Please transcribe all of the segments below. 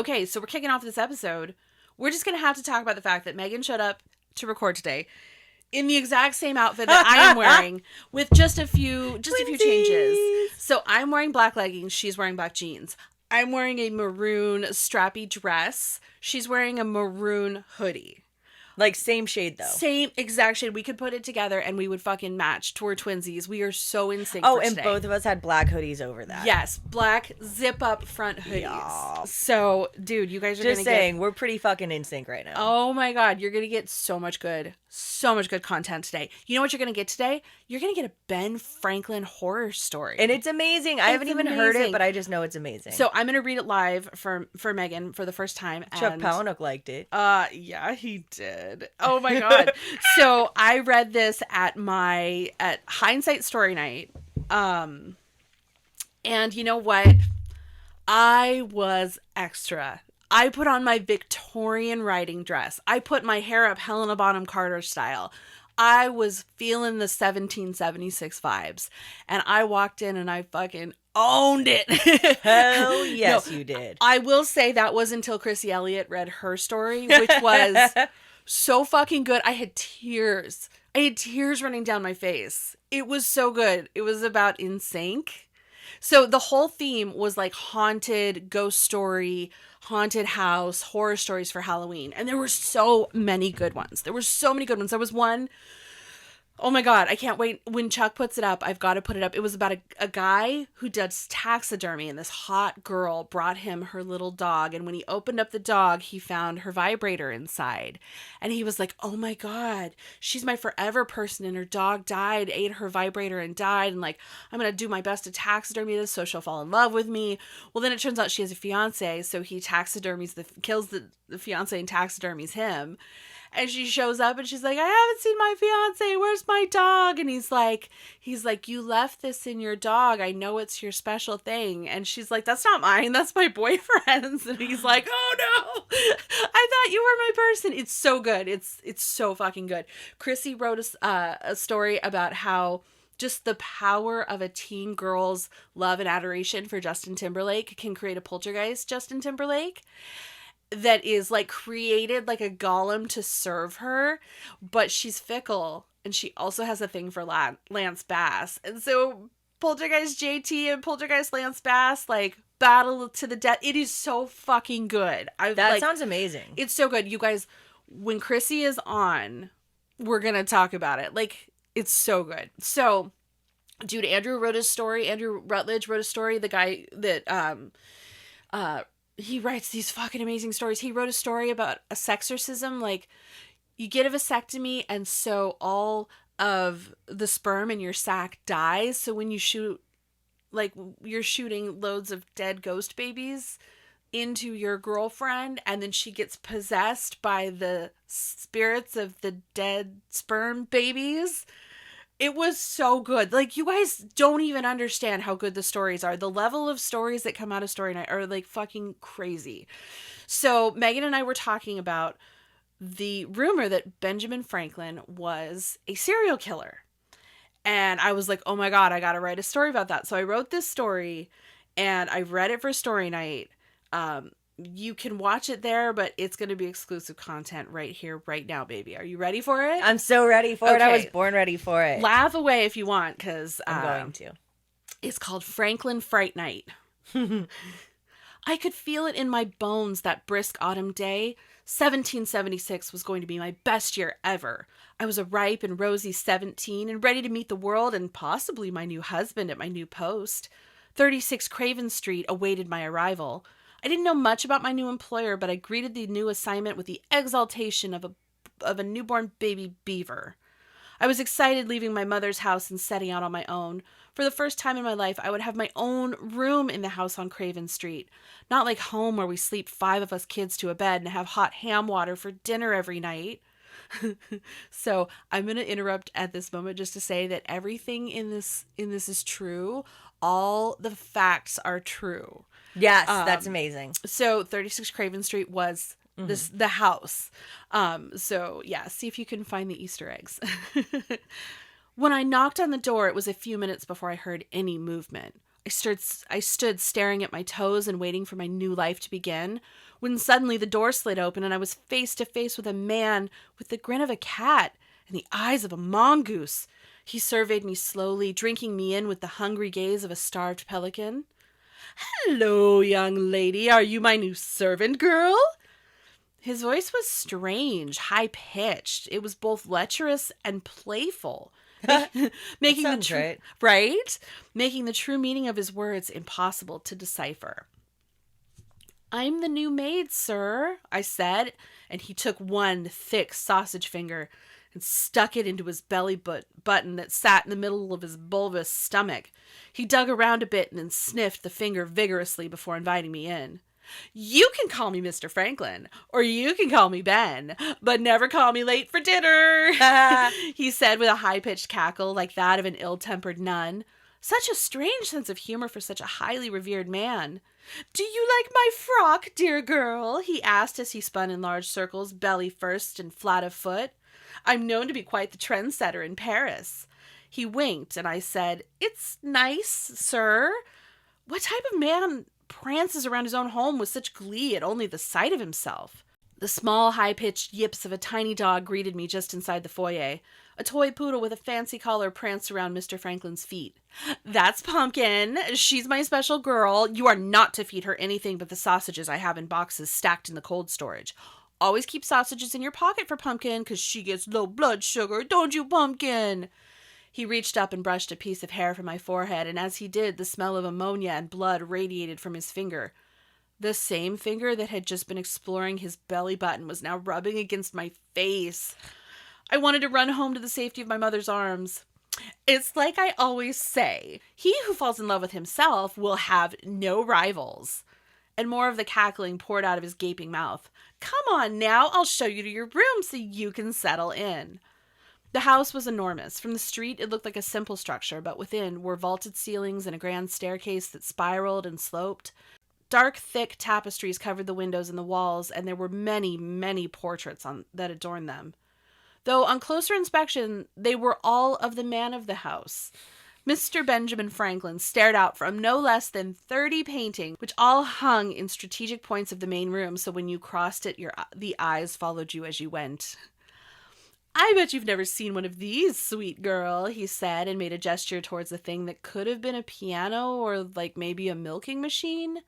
Okay, so we're kicking off this episode. We're just going to have to talk about the fact that Megan showed up to record today in the exact same outfit that I am wearing with just a few changes. So I'm wearing black leggings. She's wearing black jeans. I'm wearing a maroon strappy dress. She's wearing a maroon hoodie. Like, same shade, though. Same exact shade. We could put it together and we would fucking match. We're twinsies. We are so in sync. Oh, and both of us had black hoodies over that. Yes, black zip-up front hoodies. Yeah. So, dude, you guys are just saying, we're pretty fucking in sync right now. Oh my god, you're gonna get so much good content today. You know what you're gonna get today? You're gonna get a Ben Franklin horror story. And it's amazing. I haven't even heard it, but I just know it's amazing. So I'm gonna read it live for Megan for the first time. Chuck Palahniuk liked it. Yeah, he did. Oh my god. So I read this at Hindsight Story Night. And you know what? I was extra. I put on my Victorian riding dress. I put my hair up Helena Bonham Carter style. I was feeling the 1776 vibes. And I walked in and I fucking owned it. Hell yes, you did. I will say that was until Chrissy Elliott read her story, which was so fucking good. I had tears running down my face. It was so good. It was about NSYNC. So the whole theme was like haunted, ghost story, haunted house, horror stories for Halloween. And there were so many good ones. There was one, oh my god, I can't wait. When Chuck puts it up, I've got to put it up. It was about a guy who does taxidermy, and this hot girl brought him her little dog. And when he opened up the dog, he found her vibrator inside. And he was like, oh my god, she's my forever person, and her dog died, ate her vibrator and died. And like, I'm going to do my best to taxidermy this so she'll fall in love with me. Well, then it turns out she has a fiance, so he kills the fiance and taxidermies him. And she shows up and she's like, I haven't seen my fiance. Where's my dog? And he's like, you left this in your dog. I know it's your special thing. And she's like, that's not mine. That's my boyfriend's. And he's like, oh no, I thought you were my person. It's so good. It's so fucking good. Chrissy wrote a story about how just the power of a teen girl's love and adoration for Justin Timberlake can create a poltergeist Justin Timberlake that is like created like a golem to serve her, but she's fickle and she also has a thing for Lance Bass. And so Poltergeist JT and Poltergeist Lance Bass like battle to the death. It is so fucking good. That sounds amazing. It's so good. You guys, when Chrissy is on, we're going to talk about it. Like, it's so good. So, dude, Andrew Rutledge wrote a story. The guy that, he writes these fucking amazing stories. He wrote a story about a sexorcism. Like, you get a vasectomy, and so all of the sperm in your sac dies. So when you shoot, like, you're shooting loads of dead ghost babies into your girlfriend, and then she gets possessed by the spirits of the dead sperm babies. It was so good. Like, you guys don't even understand how good the stories are. The level of stories that come out of Story Night are like fucking crazy. So Megan and I were talking about the rumor that Benjamin Franklin was a serial killer. And I was like, oh my god, I gotta write a story about that. So I wrote this story and I read it for Story Night. You can watch it there, but it's going to be exclusive content right here, right now, baby. Are you ready for it? I'm so ready for it. I was born ready for it. Laugh away if you want, because I'm going to. It's called Franklin Fright Night. I could feel it in my bones that brisk autumn day. 1776 was going to be my best year ever. I was a ripe and rosy 17 and ready to meet the world and possibly my new husband at my new post. 36 Craven Street awaited my arrival. I didn't know much about my new employer, but I greeted the new assignment with the exaltation of a newborn baby beaver. I was excited leaving my mother's house and setting out on my own. For the first time in my life, I would have my own room in the house on Craven Street. Not like home where we sleep 5 of us kids to a bed and have hot ham water for dinner every night. So I'm going to interrupt at this moment just to say that everything in this is true. All the facts are true. Yes, that's amazing. So 36 Craven Street was the house. So yeah, see if you can find the Easter eggs. When I knocked on the door, it was a few minutes before I heard any movement. I stood staring at my toes and waiting for my new life to begin, when suddenly the door slid open and I was face to face with a man with the grin of a cat and the eyes of a mongoose. He surveyed me slowly, drinking me in with the hungry gaze of a starved pelican. "Hello, young lady. Are you my new servant girl?" His voice was strange, high-pitched. It was both lecherous and playful. Making right? Making the true meaning of his words impossible to decipher. "I'm the new maid, sir," I said, and he took one thick sausage finger and stuck it into his belly button that sat in the middle of his bulbous stomach. He dug around a bit and then sniffed the finger vigorously before inviting me in. "You can call me Mr. Franklin, or you can call me Ben, but never call me late for dinner," he said with a high-pitched cackle like that of an ill-tempered nun. Such a strange sense of humor for such a highly revered man. "Do you like my frock, dear girl?" he asked as he spun in large circles, belly first and flat of foot. "I'm known to be quite the trendsetter in Paris." He winked, and I said, "It's nice, sir." What type of man prances around his own home with such glee at only the sight of himself? The small, high-pitched yips of a tiny dog greeted me just inside the foyer. A toy poodle with a fancy collar pranced around Mr. Franklin's feet. "That's Pumpkin. She's my special girl. You are not to feed her anything but the sausages I have in boxes stacked in the cold storage. Always keep sausages in your pocket for Pumpkin, because she gets low blood sugar, don't you, Pumpkin?" He reached up and brushed a piece of hair from my forehead, and as he did, the smell of ammonia and blood radiated from his finger. The same finger that had just been exploring his belly button was now rubbing against my face. I wanted to run home to the safety of my mother's arms. "It's like I always say, he who falls in love with himself will have no rivals." And more of the cackling poured out of his gaping mouth. "Come on now, I'll show you to your room so you can settle in." The house was enormous. From the street, it looked like a simple structure, but within were vaulted ceilings and a grand staircase that spiraled and sloped. Dark, thick tapestries covered the windows and the walls, and there were many, many portraits that adorned them. Though on closer inspection, they were all of the man of the house. Mr. Benjamin Franklin stared out from no less than 30 paintings, which all hung in strategic points of the main room, so when you crossed it, the eyes followed you as you went. "I bet you've never seen one of these, sweet girl," he said, and made a gesture towards a thing that could have been a piano or like maybe a milking machine.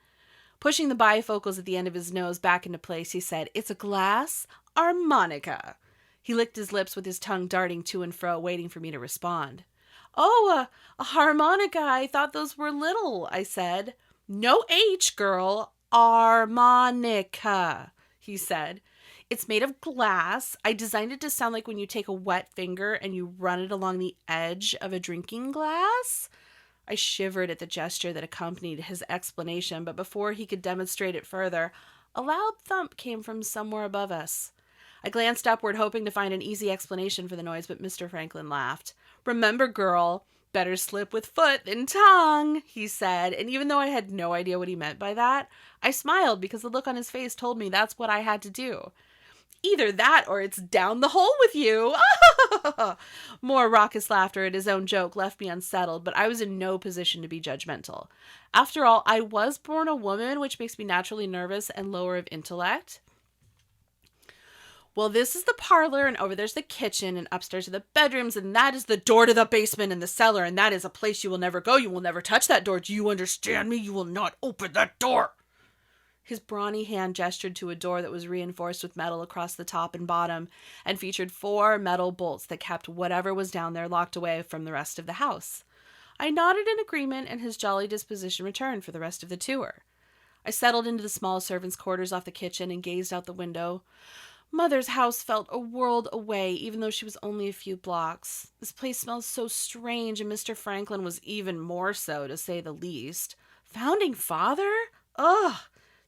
Pushing the bifocals at the end of his nose back into place, he said, "It's a glass harmonica." He licked his lips with his tongue darting to and fro, waiting for me to respond. "Oh, a harmonica. I thought those were little," I said. "No H, girl. Harmonica," he said. "It's made of glass. I designed it to sound like when you take a wet finger and you run it along the edge of a drinking glass." I shivered at the gesture that accompanied his explanation, but before he could demonstrate it further, a loud thump came from somewhere above us. I glanced upward, hoping to find an easy explanation for the noise, but Mr. Franklin laughed. "Remember, girl, better slip with foot than tongue," he said, and even though I had no idea what he meant by that, I smiled because the look on his face told me that's what I had to do. "Either that or it's down the hole with you." More raucous laughter at his own joke left me unsettled, but I was in no position to be judgmental. After all, I was born a woman, which makes me naturally nervous and lower of intellect. "Well, this is the parlor, and over there's the kitchen, and upstairs are the bedrooms, and that is the door to the basement and the cellar, and that is a place you will never go. You will never touch that door. Do you understand me? You will not open that door." His brawny hand gestured to a door that was reinforced with metal across the top and bottom and featured 4 metal bolts that kept whatever was down there locked away from the rest of the house. I nodded in agreement, and his jolly disposition returned for the rest of the tour. I settled into the small servants' quarters off the kitchen and gazed out the window. Mother's house felt a world away, even though she was only a few blocks. This place smelled so strange, and Mr. Franklin was even more so, to say the least. Founding father? Ugh!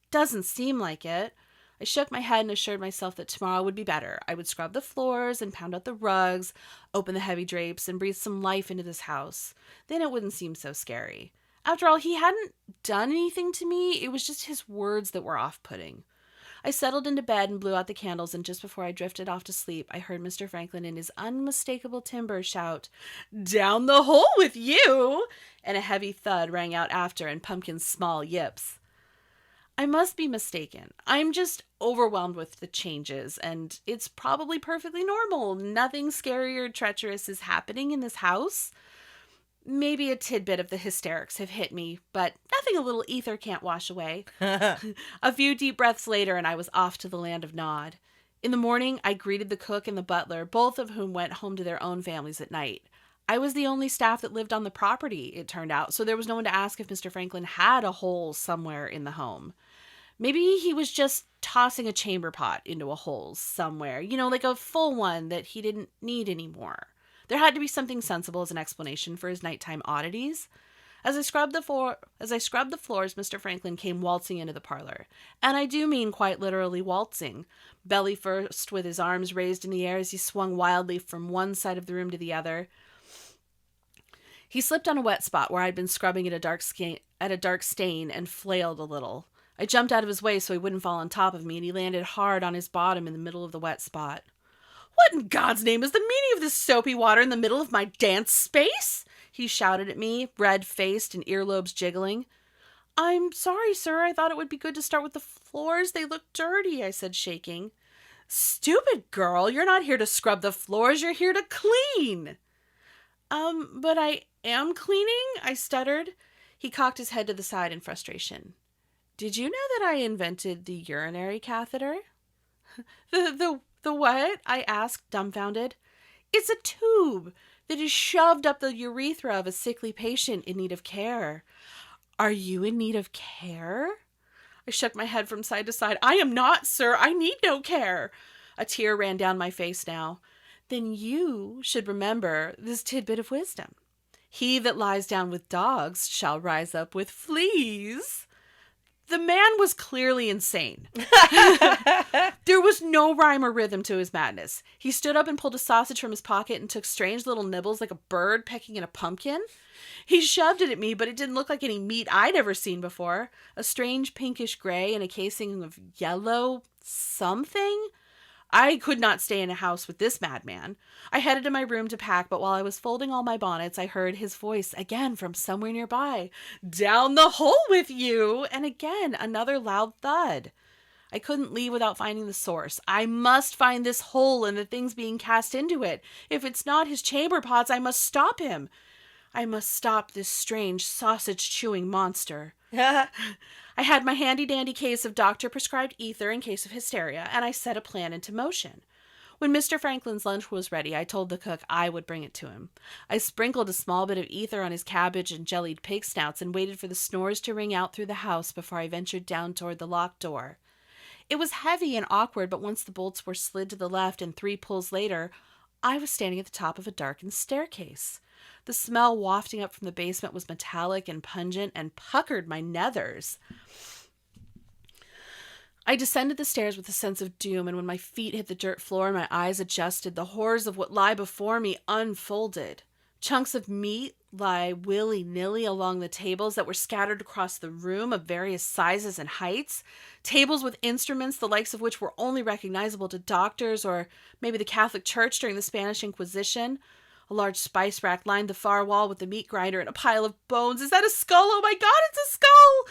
Doesn't seem like it. I shook my head and assured myself that tomorrow would be better. I would scrub the floors and pound out the rugs, open the heavy drapes, and breathe some life into this house. Then it wouldn't seem so scary. After all, he hadn't done anything to me. It was just his words that were off-putting. I settled into bed and blew out the candles, and just before I drifted off to sleep, I heard Mr. Franklin in his unmistakable timbre shout, "Down the hole with you!" And a heavy thud rang out after, and Pumpkin's small yips. I must be mistaken. I'm just overwhelmed with the changes, and it's probably perfectly normal. Nothing scary or treacherous is happening in this house. Maybe a tidbit of the hysterics have hit me, but nothing a little ether can't wash away. A few deep breaths later, and I was off to the land of Nod. In the morning, I greeted the cook and the butler, both of whom went home to their own families at night. I was the only staff that lived on the property, it turned out, so there was no one to ask if Mr. Franklin had a hole somewhere in the home. Maybe he was just tossing a chamber pot into a hole somewhere, like a full one that he didn't need anymore. There had to be something sensible as an explanation for his nighttime oddities. As I scrubbed the floors, Mr. Franklin came waltzing into the parlor. And I do mean quite literally waltzing. Belly first, with his arms raised in the air as he swung wildly from one side of the room to the other. He slipped on a wet spot where I'd been scrubbing at a dark stain and flailed a little. I jumped out of his way so he wouldn't fall on top of me, and he landed hard on his bottom in the middle of the wet spot. "What in God's name is the meaning of this soapy water in the middle of my dance space?" he shouted at me, red-faced and earlobes jiggling. "I'm sorry, sir. I thought it would be good to start with the floors. They look dirty," I said, shaking. "Stupid girl. You're not here to scrub the floors. You're here to clean." But I am cleaning," I stuttered. He cocked his head to the side in frustration. "Did you know that I invented the urinary catheter?" The what?" I asked, dumbfounded. "It's a tube that is shoved up the urethra of a sickly patient in need of care." "Are you in need of care?" I shook my head from side to side. "I am not, sir. I need no care." A tear ran down my face now. "Then you should remember this tidbit of wisdom. He that lies down with dogs shall rise up with fleas." The man was clearly insane. There was no rhyme or rhythm to his madness. He stood up and pulled a sausage from his pocket and took strange little nibbles like a bird pecking at a pumpkin. He shoved it at me, but it didn't look like any meat I'd ever seen before. A strange pinkish gray and a casing of yellow something. I could not stay in a house with this madman. I headed to my room to pack, but while I was folding all my bonnets, I heard his voice again from somewhere nearby. "Down the hole with you!" And again, another loud thud. I couldn't leave without finding the source. I must find this hole and the things being cast into it. If it's not his chamber pots, I must stop him. I must stop this strange sausage-chewing monster. I had my handy-dandy case of doctor-prescribed ether in case of hysteria, and I set a plan into motion. When Mr. Franklin's lunch was ready, I told the cook I would bring it to him. I sprinkled a small bit of ether on his cabbage and jellied pig snouts and waited for the snores to ring out through the house before I ventured down toward the locked door. It was heavy and awkward, but once the bolts were slid to the left and 3 pulls later, I was standing at the top of a darkened staircase. The smell wafting up from the basement was metallic and pungent and puckered my nethers. I descended the stairs with a sense of doom, and when my feet hit the dirt floor and my eyes adjusted, the horrors of what lie before me unfolded. Chunks of meat lie willy-nilly along the tables that were scattered across the room of various sizes and heights. Tables with instruments the likes of which were only recognizable to doctors or maybe the Catholic Church during the Spanish Inquisition. A large spice rack lined the far wall with the meat grinder and a pile of bones. Is that a skull? Oh my God, it's a skull!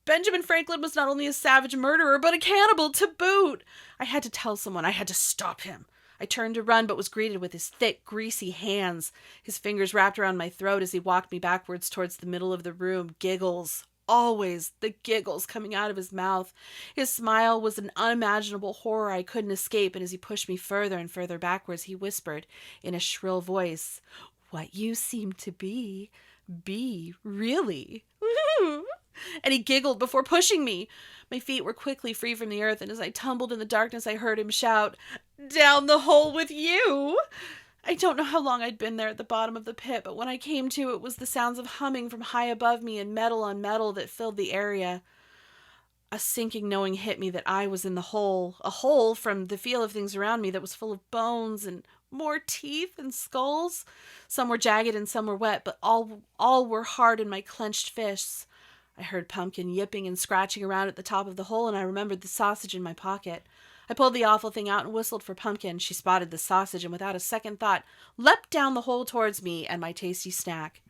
Benjamin Franklin was not only a savage murderer, but a cannibal to boot. I had to tell someone. I had to stop him. I turned to run, but was greeted with his thick, greasy hands. His fingers wrapped around my throat as he walked me backwards towards the middle of the room. Giggles. Always the giggles coming out of his mouth. His smile was an unimaginable horror I couldn't escape, and as he pushed me further and further backwards, he whispered in a shrill voice, "What you seem to be, really." And he giggled before pushing me. My feet were quickly free from the earth, and as I tumbled in the darkness, I heard him shout, "Down the hole with you!" I don't know how long I'd been there at the bottom of the pit, but when I came to, it was the sounds of humming from high above me and metal on metal that filled the area. A sinking knowing hit me that I was in the hole, a hole from the feel of things around me that was full of bones and more teeth and skulls. Some were jagged and some were wet, but all were hard in my clenched fists. I heard Pumpkin yipping and scratching around at the top of the hole, and I remembered the sausage in my pocket. I pulled the awful thing out and whistled for Pumpkin. She spotted the sausage and without a second thought leapt down the hole towards me and my tasty snack.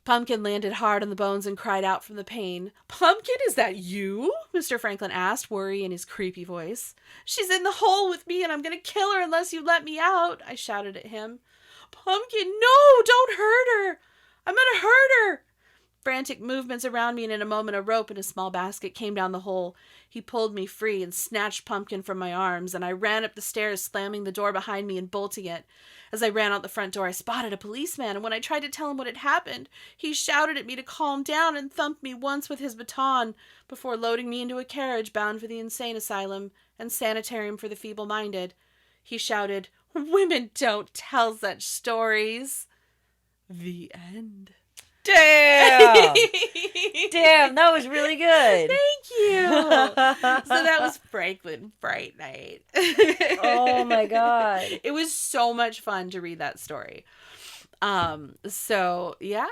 Pumpkin landed hard on the bones and cried out from the pain. "Pumpkin, is that you?" Mr. Franklin asked, worry in his creepy voice. "She's in the hole with me and I'm going to kill her unless you let me out," I shouted at him. "Pumpkin, no, don't hurt her. I'm going to hurt her." Frantic movements around me, and in a moment a rope in a small basket came down the hole. He pulled me free and snatched Pumpkin from my arms, and I ran up the stairs, slamming the door behind me and bolting it. As I ran out the front door, I spotted a policeman, and when I tried to tell him what had happened, he shouted at me to calm down and thumped me once with his baton before loading me into a carriage bound for the insane asylum and sanitarium for the feeble-minded. He shouted, "Women don't tell such stories." The end. Damn! Damn, that was really good. Thank you. So that was Franklin Fright Night. Oh my god. It was so much fun to read that story. So yeah.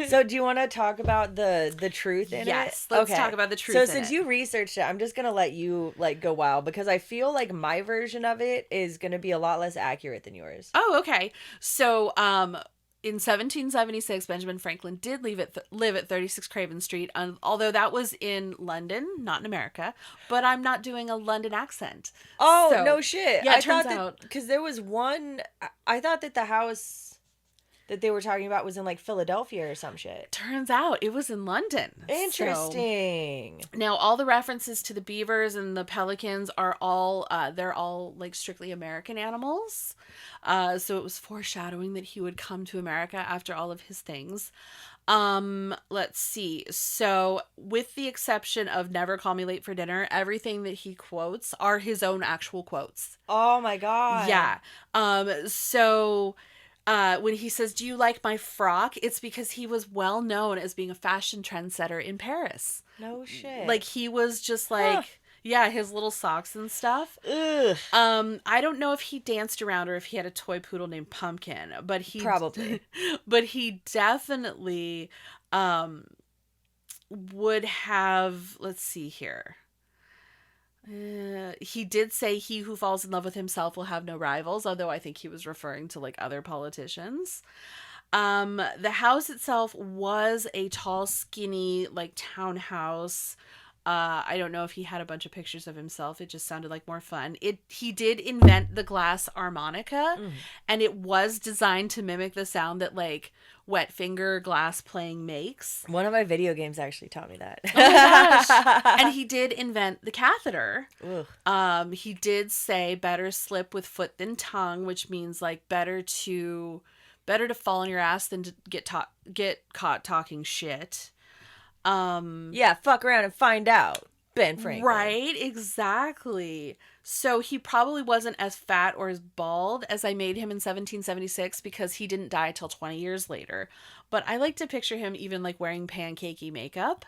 So do you want to talk about the truth in it? Yes, let's talk about the truth. So since you researched it, I'm just gonna let you like go wild because I feel like my version of it is gonna be a lot less accurate than yours. Oh, okay. So in 1776, Benjamin Franklin did live at 36 Craven Street, although that was in London, not in America. But I'm not doing a London accent. Oh, so, no shit. Yeah, I thought that because there was one. I thought that the house that they were talking about was in like Philadelphia or some shit. Turns out it was in London. Interesting. So, now all the references to the beavers and the pelicans are all they're all like strictly American animals. So it was foreshadowing that he would come to America after all of his things. Let's see. So with the exception of "Never Call Me Late for Dinner," everything that he quotes are his own actual quotes. Oh my god. Yeah. So when he says, "Do you like my frock?" it's because he was well known as being a fashion trendsetter in Paris. No shit. Like he was just like, yeah, his little socks and stuff. Ugh. I don't know if he danced around or if he had a toy poodle named Pumpkin, but he probably, but he definitely would have. Let's see here. He did say he who falls in love with himself will have no rivals, although I think he was referring to like other politicians. The house itself was a tall, skinny, like townhouse. I don't know if he had a bunch of pictures of himself. It just sounded like more fun. He did invent the glass harmonica, and it was designed to mimic the sound that like wet finger glass playing makes. One of my video games actually taught me that. Oh my gosh. And he did invent the catheter. Ugh. He did say better slip with foot than tongue, which means like better to fall on your ass than to get caught talking shit. Yeah, fuck around and find out. Ben Franklin. Right, exactly. So he probably wasn't as fat or as bald as I made him in 1776 because he didn't die till 20 years later. But I like to picture him even like wearing pancakey makeup.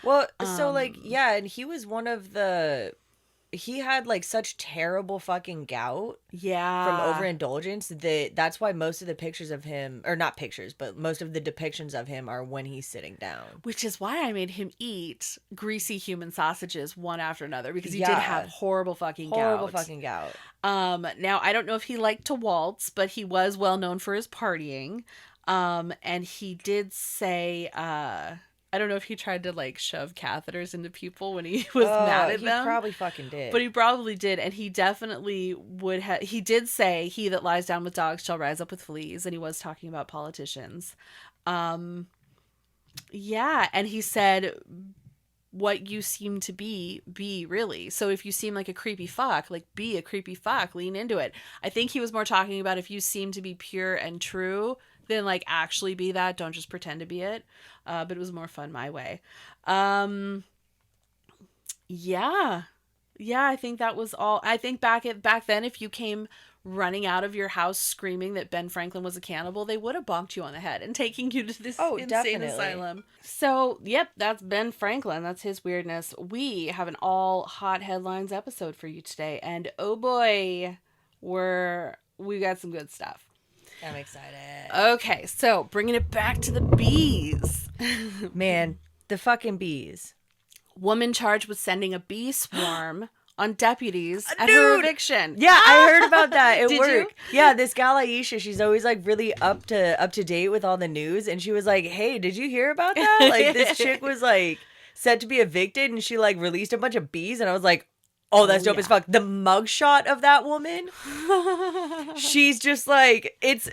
Well, so like, yeah, and he was one of he had like such terrible fucking gout. Yeah. From overindulgence that's why most of the pictures of him, or not pictures, but most of the depictions of him are when he's sitting down. Which is why I made him eat greasy human sausages one after another because he did have horrible fucking gout. Now I don't know if he liked to waltz, but he was well known for his partying. And he did say, I don't know if he tried to like shove catheters into people when he was mad at them. He probably fucking did. But he probably did, and he definitely would have. He did say, "He that lies down with dogs shall rise up with fleas," and he was talking about politicians. Yeah, and he said, "What you seem to be really." So if you seem like a creepy fuck, like be a creepy fuck, lean into it. I think he was more talking about if you seem to be pure and true, then like actually be that. Don't just pretend to be it. But it was more fun my way. Yeah, I think that was all. I think back then, if you came running out of your house screaming that Ben Franklin was a cannibal, they would have bonked you on the head and taking you to this insane asylum. So, yep, that's Ben Franklin. That's his weirdness. We have an all hot headlines episode for you today, and oh boy, we got some good stuff. I'm excited. Okay, so bringing it back to the bees. Man, the fucking bees. Woman charged with sending a bee swarm on deputies at Dude! her eviction. Yeah, I heard about that at Did work. you? Yeah, this gal Aisha, she's always like really up to date with all the news, and she was like, "Hey, did you hear about that? Like this chick was like set to be evicted, and she like released a bunch of bees." And I was like, "Oh, that's dope as fuck." The mugshot of that woman, she's just like, it's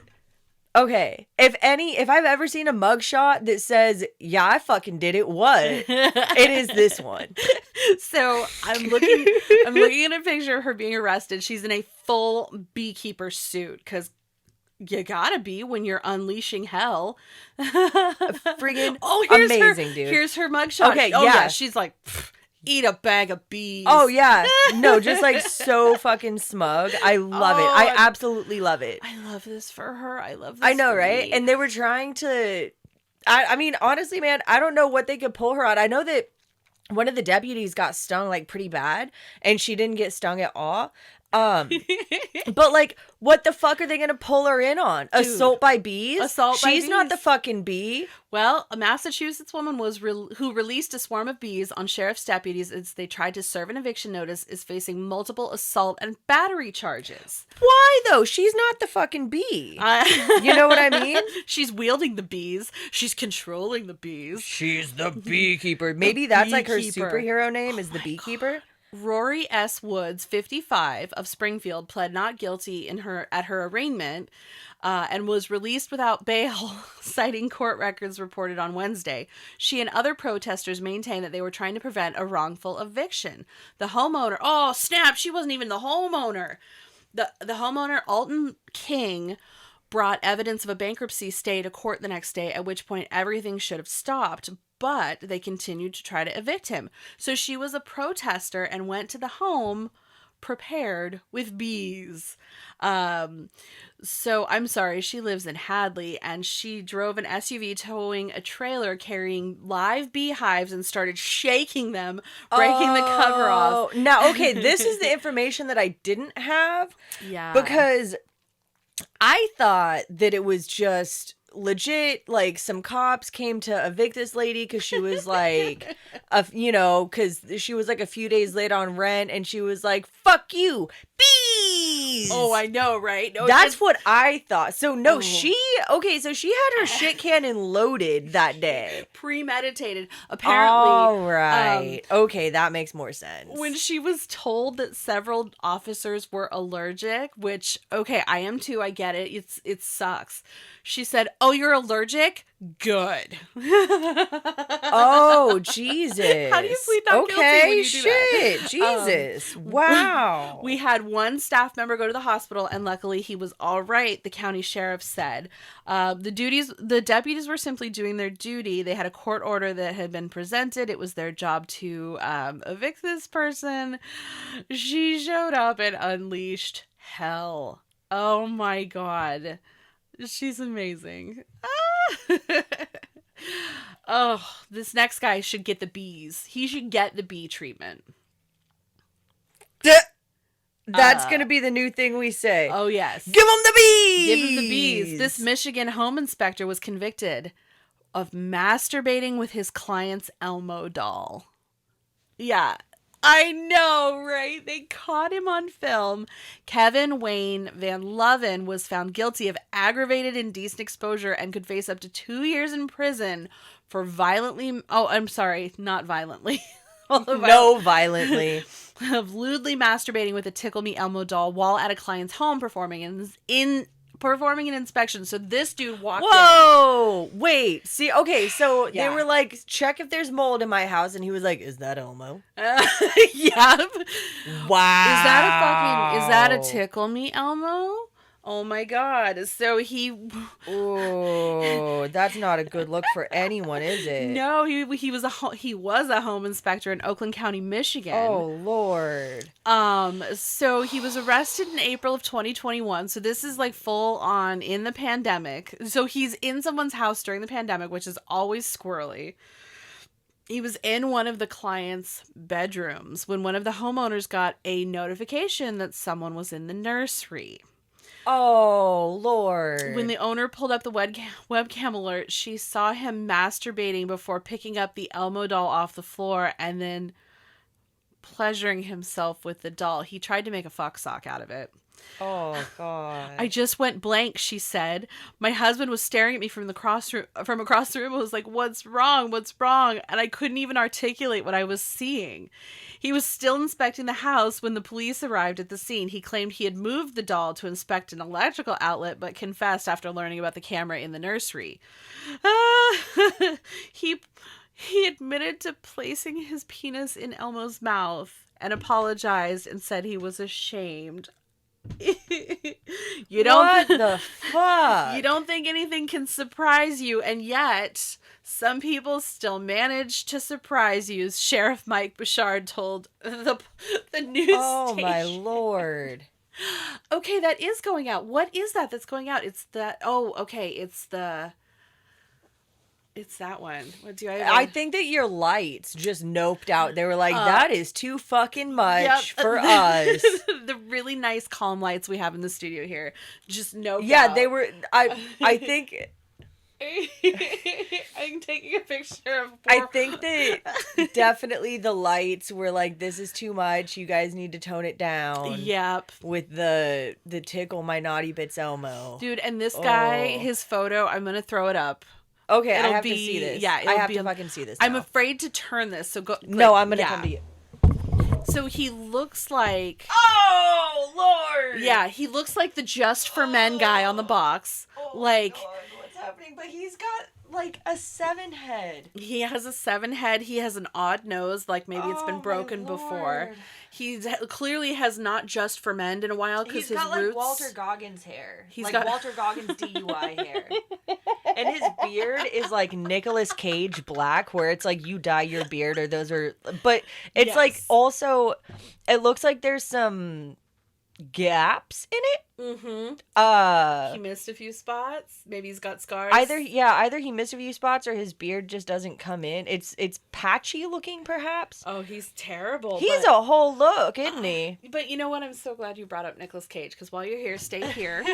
okay. If I've ever seen a mugshot that says, "Yeah, I fucking did it," what? It is this one. So I'm looking at a picture of her being arrested. She's in a full beekeeper suit because you gotta be when you're unleashing hell. Friggin' amazing, dude. Here's her mugshot. Okay, oh yeah. She's like, eat a bag of bees. Oh yeah, no, just like so fucking smug. I love it. I absolutely love it. I love this for her. I love this. I know, for right? me. And they were trying to. I mean, honestly, man, I don't know what they could pull her on. I know that one of the deputies got stung like pretty bad, and she didn't get stung at all. But like, what the fuck are they gonna pull her in on? Dude, assault by bees? She's not the fucking bee. Well, a Massachusetts woman who released a swarm of bees on sheriff's deputies as they tried to serve an eviction notice is facing multiple assault and battery charges. Why though? She's not the fucking bee. You know what I mean? She's wielding the bees. She's controlling the bees. She's the beekeeper. Maybe that's like her superhero name is the beekeeper. God. Rory S. Woods, 55, of Springfield, pled not guilty at her arraignment and was released without bail, citing court records reported on Wednesday. She and other protesters maintained that they were trying to prevent a wrongful eviction. The homeowner, oh snap, she wasn't even the homeowner. The homeowner, Alton King, brought evidence of a bankruptcy stay to court the next day, at which point everything should have stopped. But they continued to try to evict him. So she was a protester and went to the home prepared with bees. So I'm sorry, she lives in Hadley, and she drove an SUV towing a trailer carrying live beehives and started shaking them, breaking the cover off. Now, okay, this is the information that I didn't have. Yeah. Because I thought that it was just legit, like some cops came to evict this lady because she was like because she was like a few days late on rent, and she was like, "Fuck you, bees." Oh, I know, right? No, that's what I thought. So no, she had her shit cannon loaded that day, premeditated. Apparently, all right, okay, that makes more sense. When she was told that several officers were allergic, which okay, I am too. I get it. It sucks. She said, "Oh, you're allergic? Good." Oh, Jesus. How do you plead not guilty when you do that? Jesus. Wow. We had one staff member go to the hospital, and luckily he was all right, the county sheriff said. The deputies were simply doing their duty. They had a court order that had been presented. It was their job to evict this person. She showed up and unleashed hell. Oh my God. She's amazing. Oh, this next guy should get the bees. He should get the bee treatment. That's going to be the new thing we say. Oh, yes. Give him the bees! Give him the bees. This Michigan home inspector was convicted of masturbating with his client's Elmo doll. Yeah. I know, right? They caught him on film. Kevin Wayne Van Loven was found guilty of aggravated indecent exposure and could face up to 2 years in prison for violently... Oh, I'm sorry, not violently. Violently. Of lewdly masturbating with a Tickle Me Elmo doll while at a client's home performing an inspection. So this dude walked in. Whoa! Wait. See, okay, so Yeah. they were like, check if there's mold in my house, and he was like, is that Elmo? Yeah. Wow. Is that a Tickle Me Elmo? Oh my God. So Oh, that's not a good look for anyone, is it? No, he was a home inspector in Oakland County, Michigan. Oh Lord. So he was arrested in April of 2021. So this is like full on in the pandemic. So he's in someone's house during the pandemic, which is always squirrely. He was in one of the client's bedrooms when one of the homeowners got a notification that someone was in the nursery. Oh, Lord. When the owner pulled up the webcam alert, she saw him masturbating before picking up the Elmo doll off the floor and then pleasuring himself with the doll. He tried to make a fuck sock out of it. Oh, God. I just went blank, she said. My husband was staring at me from across the room. I was like, what's wrong? What's wrong? And I couldn't even articulate what I was seeing. He was still inspecting the house when the police arrived at the scene. He claimed he had moved the doll to inspect an electrical outlet, but confessed after learning about the camera in the nursery. He admitted to placing his penis in Elmo's mouth and apologized and said he was ashamed. You don't What the fuck? You don't think anything can surprise you, and yet some people still manage to surprise you, Sheriff Mike Bouchard told the news Oh, station. my Lord. Okay, that is going out. What is that that's going out? It's that. Oh, okay. It's that one. What do I think that your lights just noped out. They were like, that is too fucking much for us. The really nice calm lights we have in the studio here just noped Yeah, out. they were. I think. I'm taking a picture of. I think that definitely the lights were like, this is too much. You guys need to tone it down. Yep. With the tickle my naughty bits Elmo. Dude, and this guy, Oh. his photo, I'm gonna throw it up. Okay, I It'll have be- to see this. yeah, I it'll have be to on- fucking see this. I'm now. afraid to turn this, so go. No, like, I'm gonna yeah. come to you. So he looks like. Oh Lord! Yeah, he looks like the Just for Men guy on the box. Like, God, what's happening? But he's got like a 7 head. he has a 7 head. He has an odd nose, like maybe it's Oh, been my broken before. Lord. He clearly has not Just for Men in a while because He's his got roots. like Walter Goggins hair. He's Like got- Walter Goggins DUI hair. And his beard is like Nicolas Cage black, where it's like you dye your beard or those are. But it's like Yes. also, it looks like there's some gaps in it. He missed a few spots. Maybe he's got scars. Either he missed a few spots or his beard just doesn't come in. It's patchy looking, perhaps. Oh, he's terrible. He's but... a whole look, isn't he? But you know what? I'm so glad you brought up Nicolas Cage, because while you're here, stay here.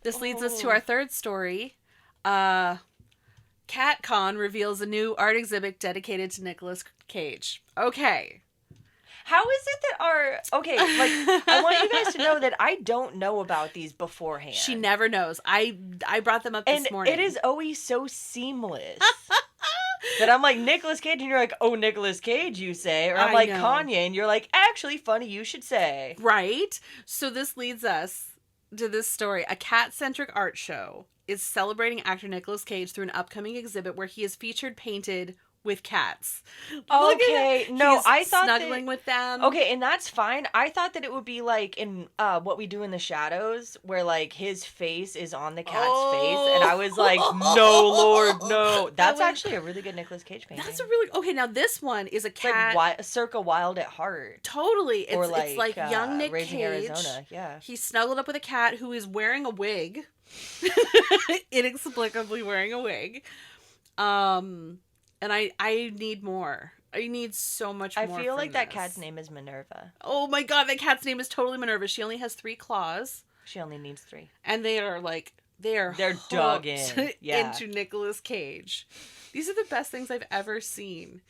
This leads us to our third story. CatCon reveals a new art exhibit dedicated to Nicolas Cage. Okay. How is it that I want you guys to know that I don't know about these beforehand. She never knows. I brought them up and this morning. it is always so seamless that I'm like, Nicolas Cage, and you're like, oh, Nicolas Cage, you say, or I'm I like, know. Kanye, and you're like, actually, funny, you should say. Right? So this leads us to this story. A cat-centric art show is celebrating actor Nicolas Cage through an upcoming exhibit where he is featured painted with cats. Look at Okay, that. no, He's I thought snuggling that, with them. okay, and that's fine. I thought that it would be like in What We Do in the Shadows, where like his face is on the cat's face, and I was like, no, Lord, no. That's actually a really good Nicolas Cage painting. That's a really okay. Now this one is a It's cat. like Circa Wild at Heart. Totally, it's Or it's like young Nick Raising Cage. Arizona, yeah. He's snuggled up with a cat who is wearing a wig, inexplicably wearing a wig. And I need more. I need so much more. I feel like from that this. cat's name is Minerva. Oh my god, that cat's name is totally Minerva. She only has 3 claws, She only needs 3. and they're They're hooked dug in. Yeah. into Nicolas Cage. These are the best things I've ever seen.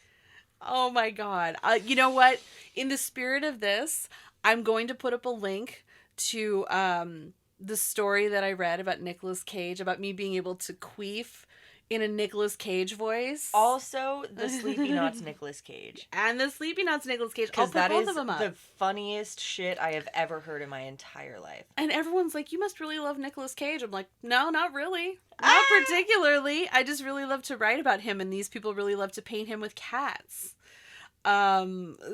Oh my god! You know what? In the spirit of this, I'm going to put up a link to the story that I read about Nicolas Cage, about me being able to queef in a Nicolas Cage voice. Also, the Sleepy Knots Nicolas Cage. And the Sleepy Knots Nicolas Cage. I'll Because put that both is of them up. the funniest shit I have ever heard in my entire life. And everyone's like, you must really love Nicolas Cage. I'm like, no, not really. Not particularly. I just really love to write about him, and these people really love to paint him with cats.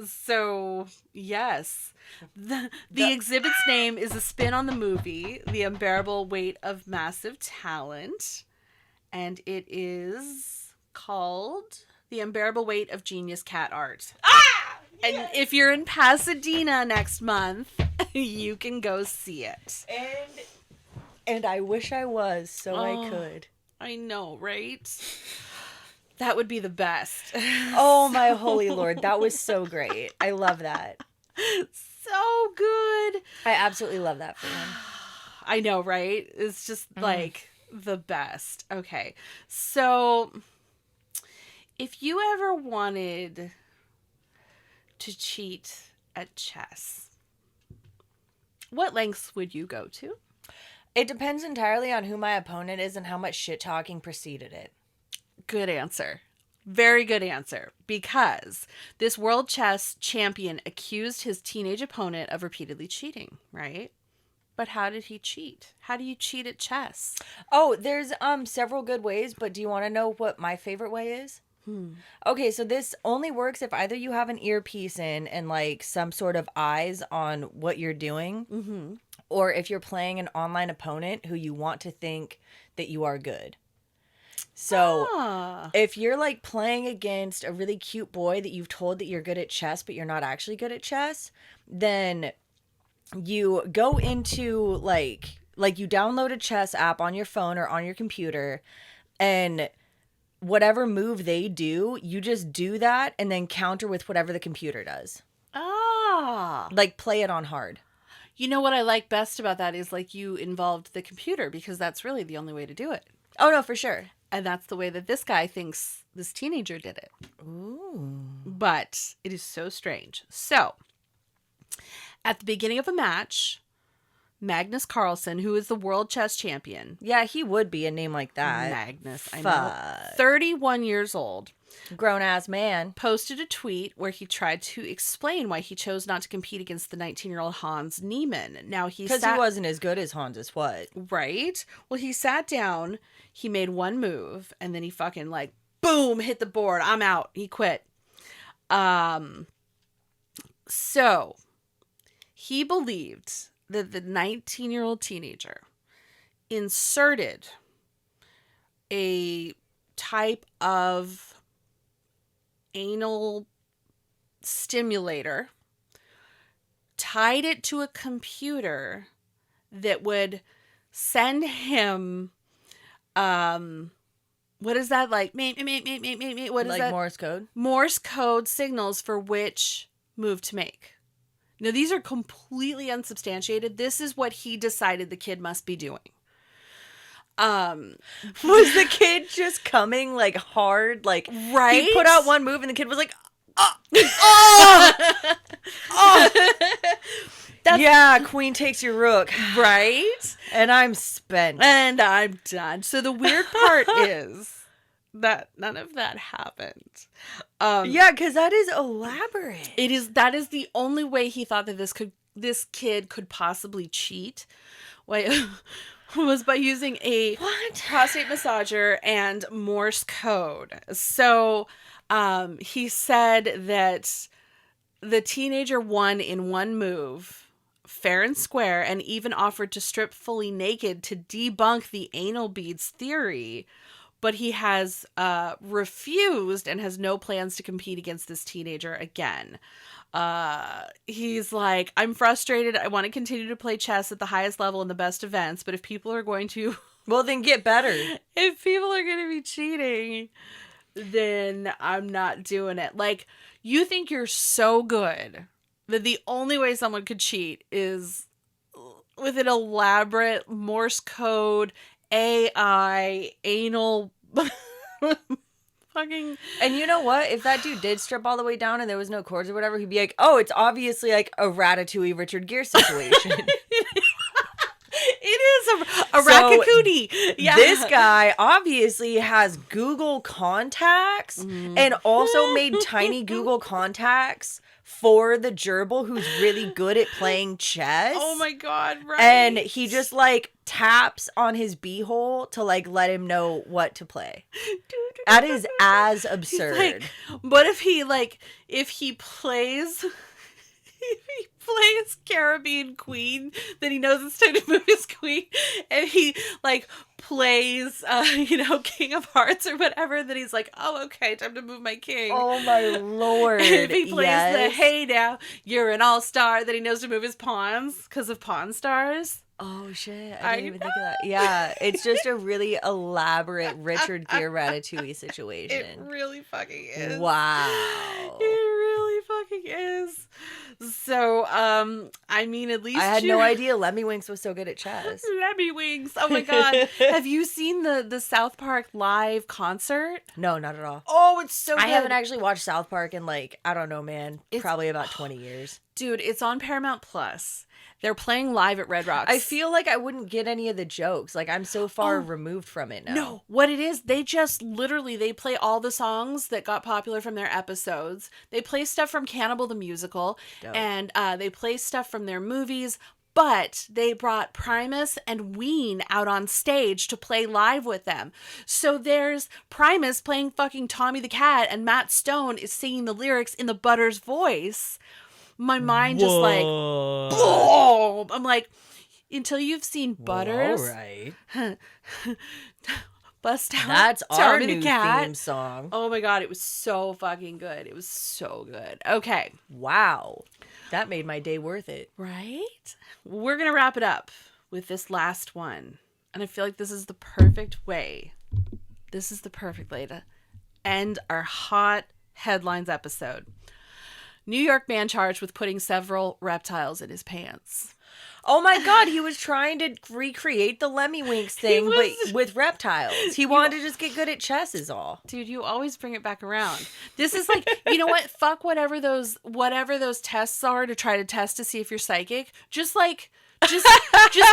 So yes. The exhibit's name is a spin on the movie, The Unbearable Weight of Massive Talent. And it is called The Unbearable Weight of Genius Cat Art. And if you're in Pasadena next month, you can go see it. And I wish I was, so I Oh. could. I know, right? That would be the best. Oh my holy Lord, that was so great. I love that. So good. I absolutely love that for him. I know, right? It's just like the best. Okay. So if you ever wanted to cheat at chess, what lengths would you go to? It depends entirely on who my opponent is and how much shit talking preceded it. Good answer. Very good answer. Because this world chess champion accused his teenage opponent of repeatedly cheating, right? But how did he cheat? How do you cheat at chess? Oh, there's several good ways, but do you want to know what my favorite way is? Okay, so this only works if either you have an earpiece in and like some sort of eyes on what you're doing, or if you're playing an online opponent who you want to think that you are good. So if you're like playing against a really cute boy that you've told that you're good at chess, but you're not actually good at chess, then you go into like you download a chess app on your phone or on your computer, and whatever move they do, you just do that and then counter with whatever the computer does. Like play it on hard. You know what I like best about that is like you involved the computer, because that's really the only way to do it. Oh no, for sure. And that's the way that this guy thinks this teenager did it. Ooh. But it is so strange. So at the beginning of a match, Magnus Carlsen, who is the world chess champion. Yeah, he would be a name like that. Magnus, I know. 31 years old. Grown ass man. Posted a tweet where he tried to explain why he chose not to compete against the 19-year-old Hans Niemann. Now because he wasn't as good as Hans is what? Right? Well, he sat down, he made one move, and then he fucking like, boom, hit the board. I'm out. He quit. So he believed that the 19-year-old teenager inserted a type of anal stimulator, tied it to a computer that would send him, what is that, like, what is like that? Morse code? Morse code signals for which move to make. Now, these are completely unsubstantiated. This is what he decided the kid must be doing. Was the kid just coming like hard? Like, right? He put out one move and the kid was like, oh! Yeah, queen takes your rook. Right? And I'm spent. And I'm done. So the weird part is that none of that happened. Yeah, because that is elaborate. That is the only way he thought that this kid could possibly cheat. Was by using a prostate massager and Morse code. So he said that the teenager won in one move, fair and square, and even offered to strip fully naked to debunk the anal beads theory. But he has refused and has no plans to compete against this teenager again. He's like, I'm frustrated. I want to continue to play chess at the highest level in the best events, but if people are going to... Well, then get better. If people are going to be cheating, then I'm not doing it. Like, you think you're so good that the only way someone could cheat is with an elaborate Morse code, AI, anal... fucking... And you know what? If that dude did strip all the way down and there was no cords or whatever, he'd be like, oh, it's obviously like a Ratatouille Richard Gere situation. It is a Ratatouille. Yeah. This guy obviously has Google contacts and also made tiny Google contacts for the gerbil who's really good at playing chess. Oh my god, right. And he just like taps on his beehole to like let him know what to play. That is as absurd. Like, but if he plays Caribbean Queen, then he knows it's time to move his queen, and he like plays King of Hearts or whatever, then he's like, oh, okay, time to move my king. Oh my lord. And if he plays the hey now you're an all-star, then he knows to move his pawns because of Pawn Stars. Oh shit, I didn't even think of that. Yeah, it's just a really elaborate Richard Gere Ratatouille situation. It really fucking is. Wow. It really fucking is. So, I mean, at least I had no you're- idea Lemmy Winks was so good at chess. Lemmy Wings. Oh my god. Have you seen the South Park live concert? No, not at all. Oh, it's so good. I haven't actually watched South Park in like, I don't know, man, It's- probably about 20 years. Dude, it's on Paramount Plus. They're playing live at Red Rocks. I feel like I wouldn't get any of the jokes. Like, I'm so far removed from it now. No, what it is, they just literally they play all the songs that got popular from their episodes. They play stuff from Cannibal the Musical, Dope. and they play stuff from their movies. But they brought Primus and Ween out on stage to play live with them. So there's Primus playing fucking Tommy the Cat, and Matt Stone is singing the lyrics in the Butters voice. My mind just like, boom! I'm like, until you've seen Butters, All right. bust out That's our Tommy new the Cat. theme song. Oh my god, it was so fucking good. It was so good. Okay. Wow. That made my day worth it. Right? We're going to wrap it up with this last one. And I feel like this is the perfect way. This is the perfect way to end our hot headlines episode. New York man charged with putting several reptiles in his pants. Oh my god, he was trying to recreate the Lemmy Winks thing, was- but with reptiles. He wanted to just get good at chess is all. Dude, you always bring it back around. This is like, you know what? Fuck whatever those tests are to try to test to see if you're psychic. Just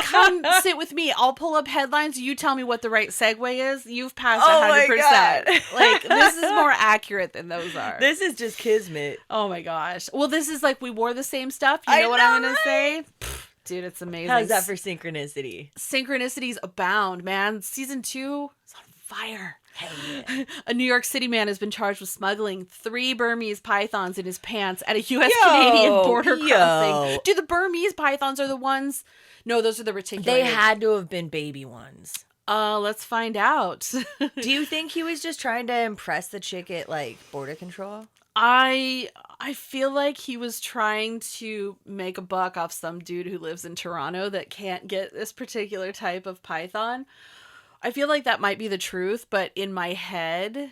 come sit with me. I'll pull up headlines. You tell me what the right segue is. You've passed Oh my 100%. God. Like, this is more accurate than those are. This is just kismet. Oh my gosh. Well, this is like we wore the same stuff. You I know what know, I'm going to right? say? Pfft, dude, it's amazing. How's that for synchronicity? Synchronicities abound, man. Season 2 is on fire. Hell yeah. A New York City man has been charged with smuggling 3 Burmese pythons in his pants at a U.S.-Canadian border crossing. Dude, the Burmese pythons are the ones... No, those are the reticulated. They had to have been baby ones. Let's find out. Do you think he was just trying to impress the chick at, like, border control? I feel like he was trying to make a buck off some dude who lives in Toronto that can't get this particular type of python. I feel like that might be the truth, but in my head,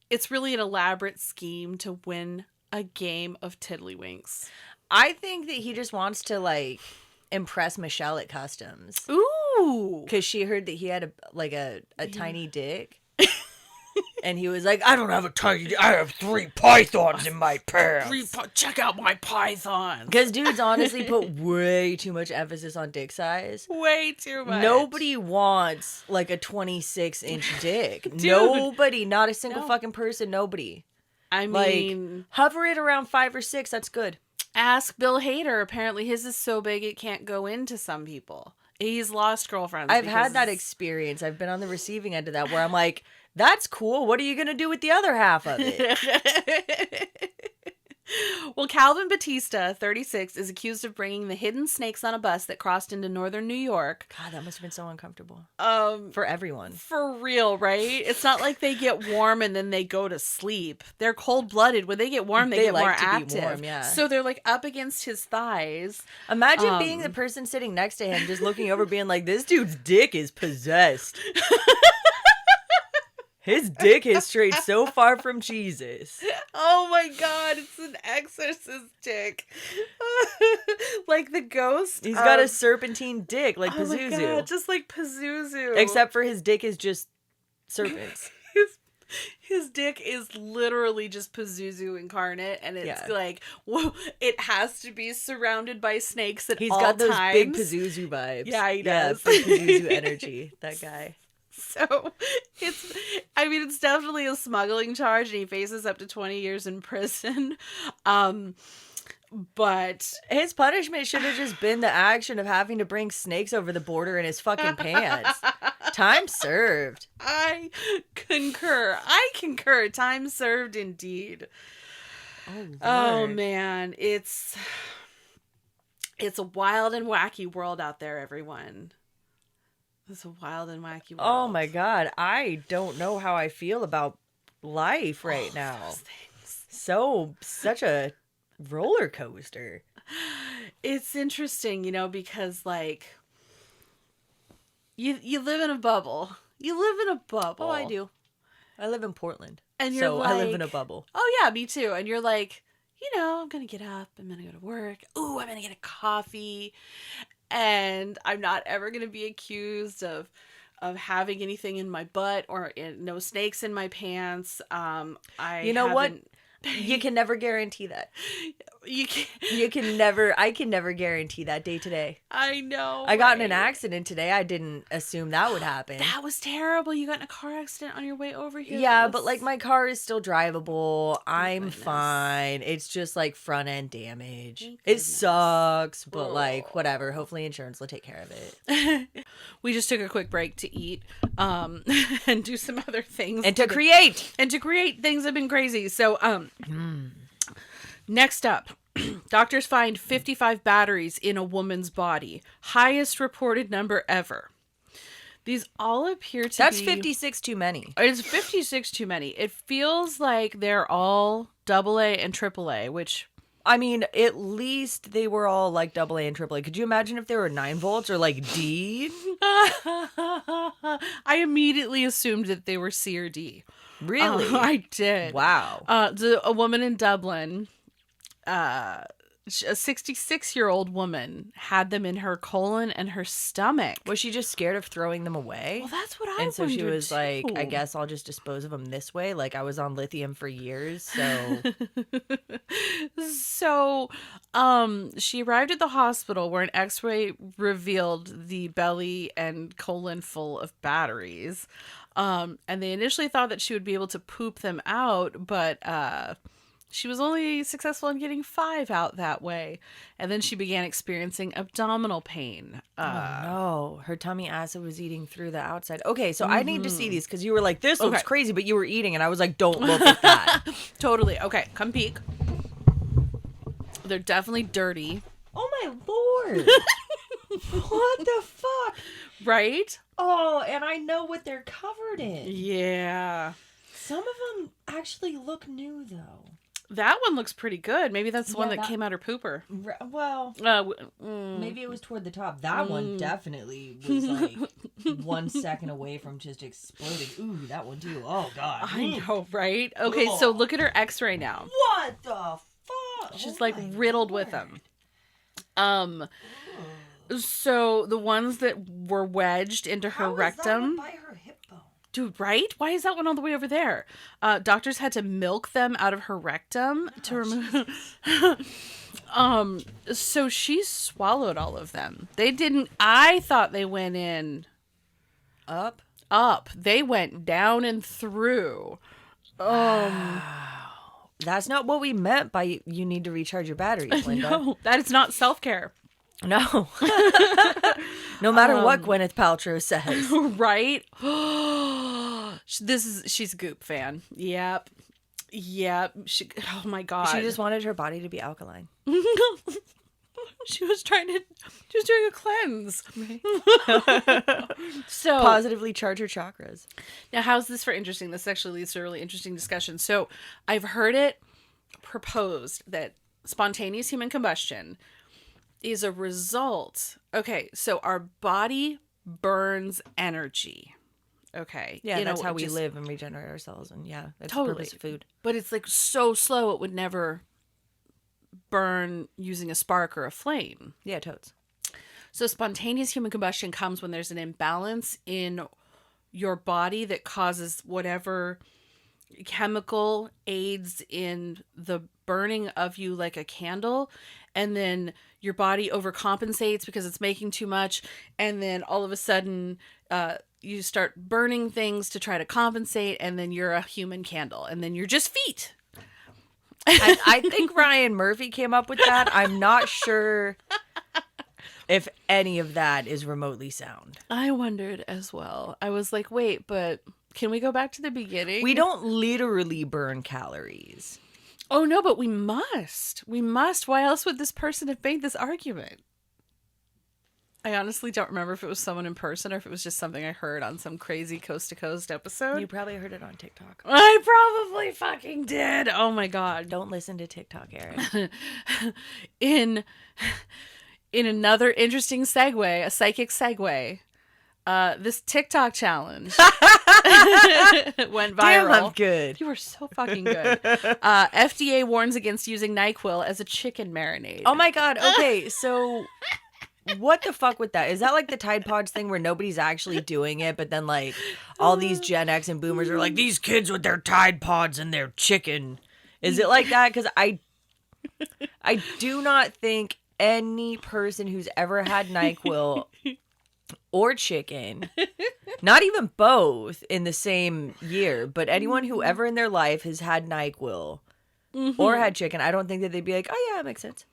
it's really an elaborate scheme to win a game of tiddlywinks. I think that he just wants to, like, impress Michelle at Customs. Ooh. Because she heard that he had a tiny dick. And he was like, I don't have a tiny dick. I have 3 pythons in my pants. Check out my python. Because dudes honestly put way too much emphasis on dick size. Way too much. Nobody wants like a 26-inch dick. Dude. Nobody. Not a single No. fucking person. Nobody. I Like, mean, hover it around 5 or 6. That's good. ask Bill Hader. Apparently his is so big it can't go into some people. He's lost girlfriends. I've had that because- experience. I've been on the receiving end of that where I'm like, that's cool. What are you going to do with the other half of it? Well, Calvin Batista, 36, is accused of bringing the hidden snakes on a bus that crossed into northern New York. God, that must have been so uncomfortable. For everyone. For real, right? It's not like they get warm and then they go to sleep. They're cold-blooded. When they get warm, they get like more to be active. warm, yeah. So they're like up against his thighs. Imagine being the person sitting next to him, just looking over, being like, this dude's dick is possessed. His dick has strayed so far from Jesus. Oh my god, it's an exorcist dick. Like the ghost. He's got a serpentine dick, like Oh my Pazuzu. God, just like Pazuzu. Except for his dick is just serpents. His dick is literally just Pazuzu incarnate, and it's Yeah. like, whoa, it has to be surrounded by snakes at He's all got those times. big Pazuzu vibes. Yeah, he does. Big Pazuzu energy, that guy. So it's definitely a smuggling charge, and he faces up to 20 years in prison. But His punishment should have just been the action of having to bring snakes over the border in his fucking pants. Time served. I concur. Time served indeed. Oh Lord. man, it's a wild and wacky world out there, everyone. It's a wild and wacky world. Oh my god, I don't know how I feel about life right now. Those things. Such a roller coaster. It's interesting, because like you live in a bubble. You live in a bubble. Oh, I do. I live in Portland. And you're so I live in a like- bubble. Oh yeah, me too. And you're like, I'm going to get up. I'm going to go to work. Ooh, I'm going to get a coffee. And I'm not ever going to be accused of having anything in my butt or no snakes in my pants. You know what? You can never guarantee that. I can never guarantee that day to day. I know. I got in an accident today. I didn't assume that would happen. That was terrible. You got in a car accident on your way over here. Yeah, but like my car is still drivable. I'm fine. It's just like front end damage. It sucks, but like whatever. Hopefully insurance will take care of it. We just took a quick break to eat and do some other things. And to create. And to create things have been crazy. So next up, doctors find 55 batteries in a woman's body. Highest reported number ever. These all appear to That's be... 56 too many. It's 56 too many. It feels like they're all AA and AAA, which... I mean, at least they were all like AA and AAA. Could you imagine if they were 9 volts or like D? I immediately assumed that they were C or D. Really? I did. Wow. A woman in Dublin, a 66-year-old woman, had them in her colon and her stomach. Was she just scared of throwing them away? Well, that's what I And so she was too. like, I guess I'll just dispose of them this way. Like I was on lithium for years, so... So, she arrived at the hospital where an x-ray revealed the belly and colon full of batteries. And they initially thought that she would be able to poop them out, but she was only successful in getting 5 out that way. And then she began experiencing abdominal pain. oh no, her tummy acid was eating through the outside. Okay, so I need to see these because you were like, this looks crazy, but you were eating, and I was like, don't look at that. Totally. Okay, come peek. They're definitely dirty. Oh my lord. What the fuck? Right? Oh, and I know what they're covered in. Yeah. Some of them actually look new, though. That one looks pretty good. Maybe that's the one that that- came out her pooper. Well, maybe it was toward the top. That one definitely was like 1 second away from just exploding. Ooh, that one too. Oh, God. I know, right? Okay, so look at her x-ray now. What the fuck? She's like riddled with them. So the ones that were wedged into her rectum. By her hip bone? Dude, right? Why is that one all the way over there? Doctors had to milk them out of her rectum to remove. So she swallowed all of them. They didn't. I thought they went in Up. They went down and through. That's not what we meant by you need to recharge your batteries, Linda. No, that is not self-care. No. No matter what Gwyneth Paltrow says. Right? She's a Goop fan. Yep. Oh my God. She just wanted her body to be alkaline. She was doing a cleanse. So Positively charge her chakras. now how's this for interesting? This actually leads to a really interesting discussion. So I've heard it proposed that spontaneous human combustion is a result. Okay, so our body burns energy. Okay. Yeah, that's how we live and regenerate ourselves. And yeah, that's the purpose of food. But it's like so slow it would never burn using a spark or a flame. Yeah, totes. So spontaneous human combustion comes when there's an imbalance in your body that causes whatever chemical aids in the burning of you like a candle, and then your body overcompensates because it's making too much, and then all of a sudden you start burning things to try to compensate, and then you're a human candle, and then you're just feet. I think Ryan Murphy came up with that. I'm not sure if any of that is remotely sound. I wondered as well. I was like, wait, but can we go back to the beginning? We don't literally burn calories. Oh, no, but we must. We must. Why else would this person have made this argument? I honestly don't remember if it was someone in person or if it was just something I heard on some crazy coast-to-coast episode. You probably heard it on TikTok. I probably fucking did. Oh, my God. Don't listen to TikTok, Erin. In another interesting segue, a psychic segue, This TikTok challenge went Damn, viral. I'm good. You were so fucking good. FDA warns against using NyQuil as a chicken marinade. Oh my god. Okay, so what the fuck with that? Is that like the Tide Pods thing where nobody's actually doing it, but then like all these Gen X and boomers are like, these kids with their Tide Pods and their chicken. Is it like that? Because I do not think any person who's ever had NyQuil or chicken, not even both in the same year, but anyone who ever in their life has had NyQuil or had chicken, I don't think that they'd be like, oh yeah, it makes sense.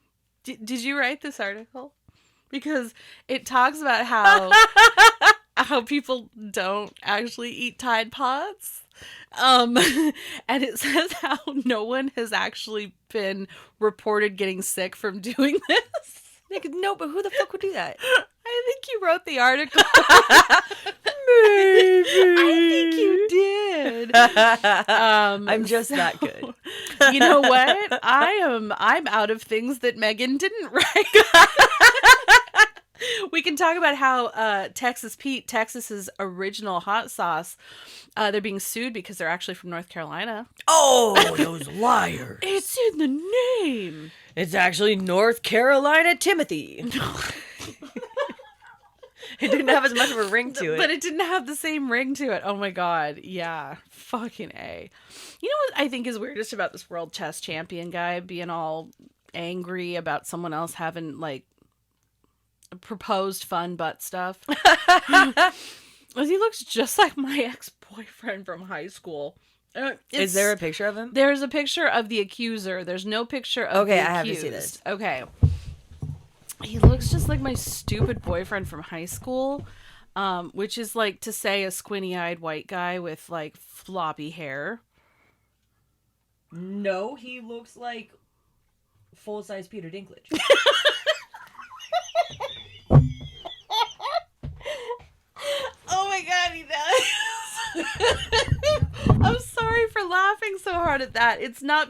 Did you write this article? Because it talks about how people don't actually eat Tide Pods. And it says how no one has actually been reported getting sick from doing this. Like, no, but who the fuck would do that? I think you wrote the article. Maybe. I think you did. I'm just that good. You know what? I'm out of things that Megan didn't write. We can talk about how Texas Pete, Texas's original hot sauce, they're being sued because they're actually from North Carolina. Oh, those liars. It's in the name. It's actually North Carolina Timothy. It didn't have as much of a ring to it. But it didn't have the same ring to it. Oh my god. Yeah. Fucking A. You know what I think is weirdest about this world chess champion guy being all angry about someone else having like proposed fun butt stuff? He looks just like my ex-boyfriend from high school. Is there a picture of him? There's a picture of the accuser. There's no picture of the accused. I have to see this. Okay. He looks just like my stupid boyfriend from high school, which is like to say a squinty-eyed white guy with like floppy hair. No, he looks like full-size Peter Dinklage. Oh my god, he does. I'm sorry for laughing so hard at that. It's not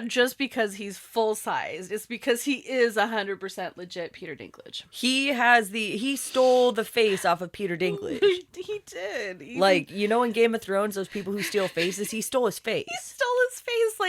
just because he's full sized. It's because he is 100% legit Peter Dinklage. He stole the face off of Peter Dinklage. He did. Like, you know in Game of Thrones, those people who steal faces, he stole his face. He stole his face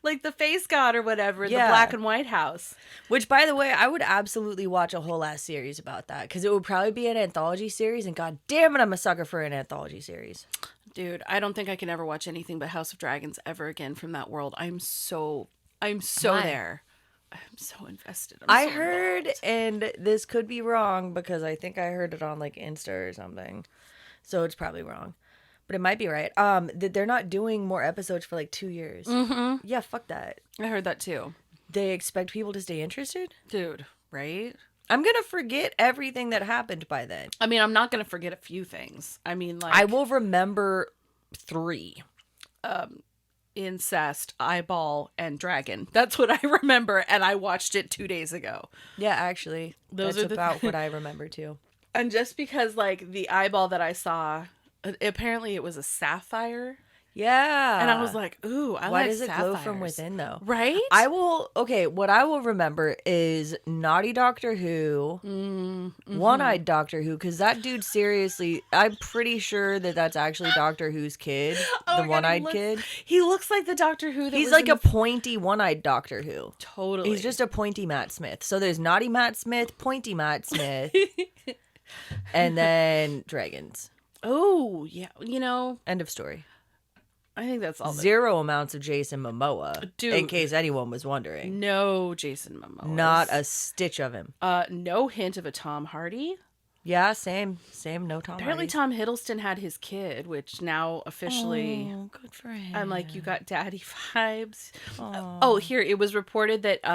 like the face god or whatever, Yeah. the Black and White House. Which, by the way, I would absolutely watch a whole ass series about that, because it would probably be an anthology series, and god damn it, I'm a sucker for an anthology series. Dude, I don't think I can ever watch anything but House of Dragons ever again from that world. I'm so Why? there. I'm so invested. I heard, and this could be wrong because I think I heard it on like Insta or something, so it's probably wrong, but it might be right. That they're not doing more episodes for like 2 years. Mm-hmm. Yeah, fuck that. I heard that too. They expect people to stay interested? Dude, right? I'm gonna forget everything that happened by then. I mean, I'm not going to forget a few things. I mean, like... I will remember 3. Incest, eyeball, and dragon. That's what I remember, and I watched it 2 days ago. Yeah, actually, Those that's are the about what I remember too. And just because, like, the eyeball that I saw, apparently it was a sapphire. Yeah. And I was like, ooh, I Why like does it glow from sapphires. within, though? Right? What I will remember is Naughty Doctor Who, One-Eyed Doctor Who, because that dude, seriously, I'm pretty sure that that's actually Doctor Who's kid, Oh the my God, one-eyed kid. He looks like the Doctor Who that He's was like in a pointy one-eyed Doctor Who. Totally. He's just a pointy Matt Smith. So there's Naughty Matt Smith, Pointy Matt Smith, and then dragons. Oh, yeah. You know, End of story. I think that's all. Zero amounts of Jason Momoa, Dude. in case anyone was wondering. No Jason Momoa. Not a stitch of him. No hint of a Tom Hardy. Yeah, same. No Tom Apparently Hardy. Tom Hiddleston had his kid, which now officially... Oh, good for him. I'm like, you got daddy vibes. Here, it was reported that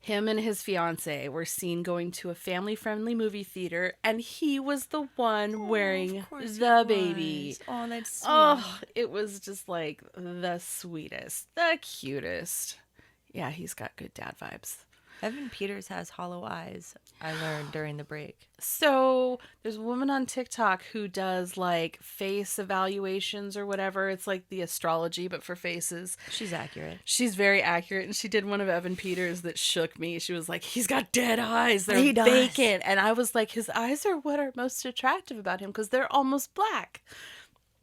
him and his fiance were seen going to a family-friendly movie theater, and he was the one wearing the baby. Oh, that's sweet. Oh, it was just like the sweetest, the cutest. Yeah, he's got good dad vibes. Evan Peters has hollow eyes, I learned during the break. So there's a woman on TikTok who does like face evaluations or whatever. It's like the astrology, but for faces. She's accurate. She's very accurate, and she did one of Evan Peters that shook me. She was like, he's got dead eyes. They're He does. vacant. And I was like, his eyes are what are most attractive about him because they're almost black.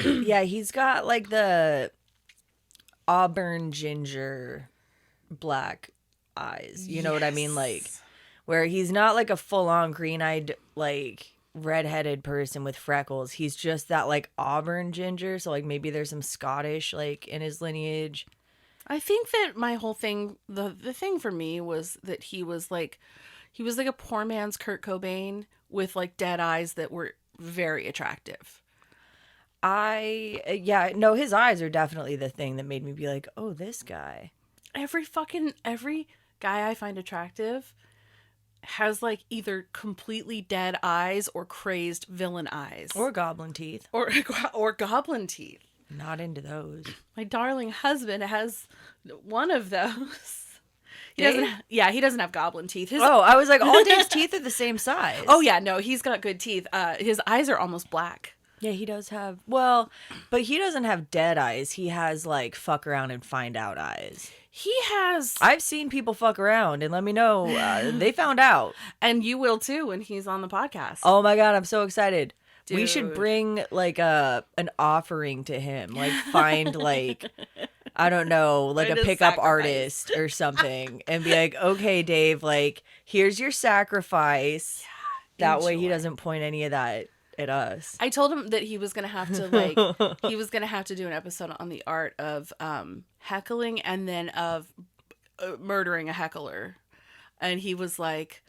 Yeah, he's got like the auburn ginger black eyes. You know what I mean? Like, where he's not like a full-on green-eyed, like, redheaded person with freckles. He's just that, like, auburn ginger. So, like, maybe there's some Scottish, like, in his lineage. I think that my whole thing, the thing for me was that he was like a poor man's Kurt Cobain with, like, dead eyes that were very attractive. No, his eyes are definitely the thing that made me be like, oh, this guy. Every guy I find attractive has like either completely dead eyes or crazed villain eyes Or goblin teeth. or goblin teeth. Not into those. My darling husband has one of those. He Dave? doesn't. Yeah, he doesn't have goblin teeth. I was like, all Dave's teeth are the same size. Oh yeah, no, he's got good teeth. His eyes are almost black. Yeah, he does have, well, but he doesn't have dead eyes. He has, like, fuck around and find out eyes. He has, I've seen people fuck around and let me know. They found out. and you will too when he's on the podcast. Oh my God, I'm so excited. We should Dude. bring, like, an offering to him. Like, find, like, I don't know, like Find a a pickup sacrifice. artist or something. And be like, okay, Dave, like, here's your sacrifice. That way he enjoy. doesn't point any of that at us. I told him that he was gonna have to like he was gonna have to do an episode on the art of heckling and then of murdering a heckler, and he was like,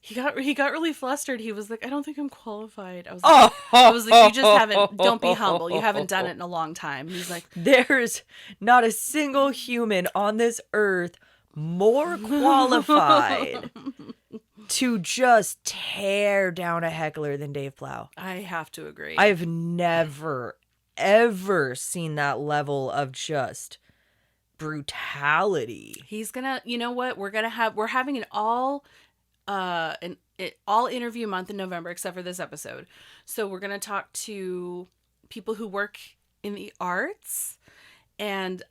he got really flustered. He was like, I don't think I'm qualified. I was like, you just haven't. Don't be humble. You haven't done it in a long time. He's like, There's not a single human on this earth more qualified to just tear down a heckler than Dave Plow. I have to agree. I've never, ever seen that level of just brutality. He's gonna. You know what? We're having an all interview month in November, except for this episode. So we're gonna talk to people who work in the arts, and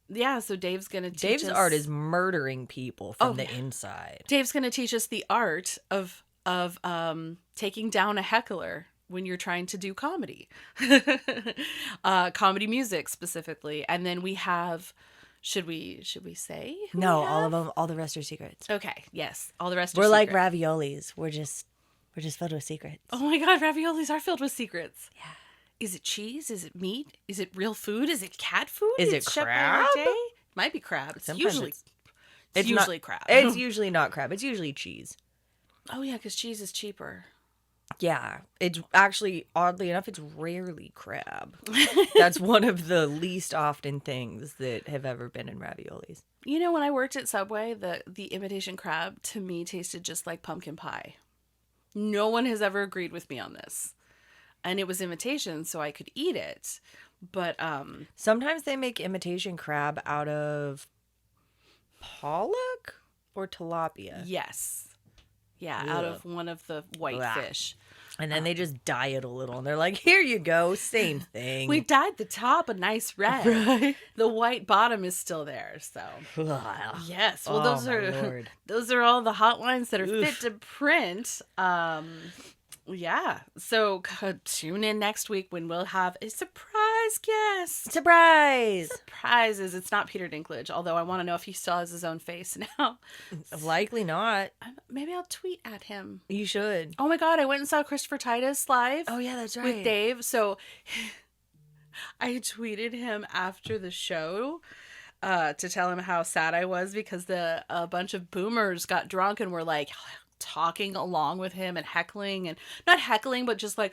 yeah. So Dave's gonna teach Dave's us, art is murdering people from Oh, the yeah. inside. Dave's gonna teach us the art of taking down a heckler when you're trying to do comedy, comedy music specifically, and then we have. Should we say? who No, we all have? of them, all the rest are secrets. Okay. Yes. All the rest. We're are like secret. raviolis. We're just filled with secrets. Oh my god, raviolis are filled with secrets. Yeah. Is it cheese? Is it meat? Is it real food? Is it cat food? Is it It's Chef crab? Boyardee? Might be crab. It's Sometimes usually it's it's not- usually crab. It's usually not crab. It's usually cheese. Oh yeah, because cheese is cheaper. Yeah, it's actually, oddly enough, it's rarely crab. That's one of the least often things that have ever been in raviolis. You know, when I worked at Subway, the imitation crab to me tasted just like pumpkin pie. No one has ever agreed with me on this. And it was imitation, so I could eat it. But Sometimes they make imitation crab out of pollock or tilapia. yes. Yeah, out Ugh. of one of the white Blah. fish. And then they just dye it a little. And they're like, here you go, same thing. We dyed the top a nice red. Right? The white bottom is still there, so yes. Well, Oh, my Lord. those are all the hotlines that are fit to print. Yeah. So tune in next week when we'll have a surprise guest. Surprise! Surprises. It's not Peter Dinklage, although I want to know if he still has his own face now. Likely not. Maybe I'll tweet at him. You should. Oh my god, I went and saw Christopher Titus live. Oh, yeah, that's right. With Dave. So I tweeted him after the show to tell him how sad I was because a bunch of boomers got drunk and were like talking along with him and heckling, and not heckling, but just like,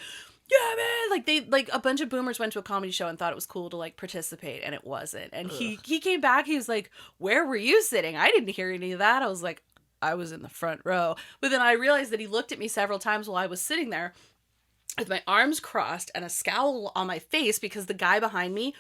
yeah, man, like a bunch of boomers went to a comedy show and thought it was cool to like participate, and it wasn't. And he came back, he was like, where were you sitting? I didn't hear any of that. I was like, I was in the front row. But then I realized that he looked at me several times while I was sitting there with my arms crossed and a scowl on my face because the guy behind me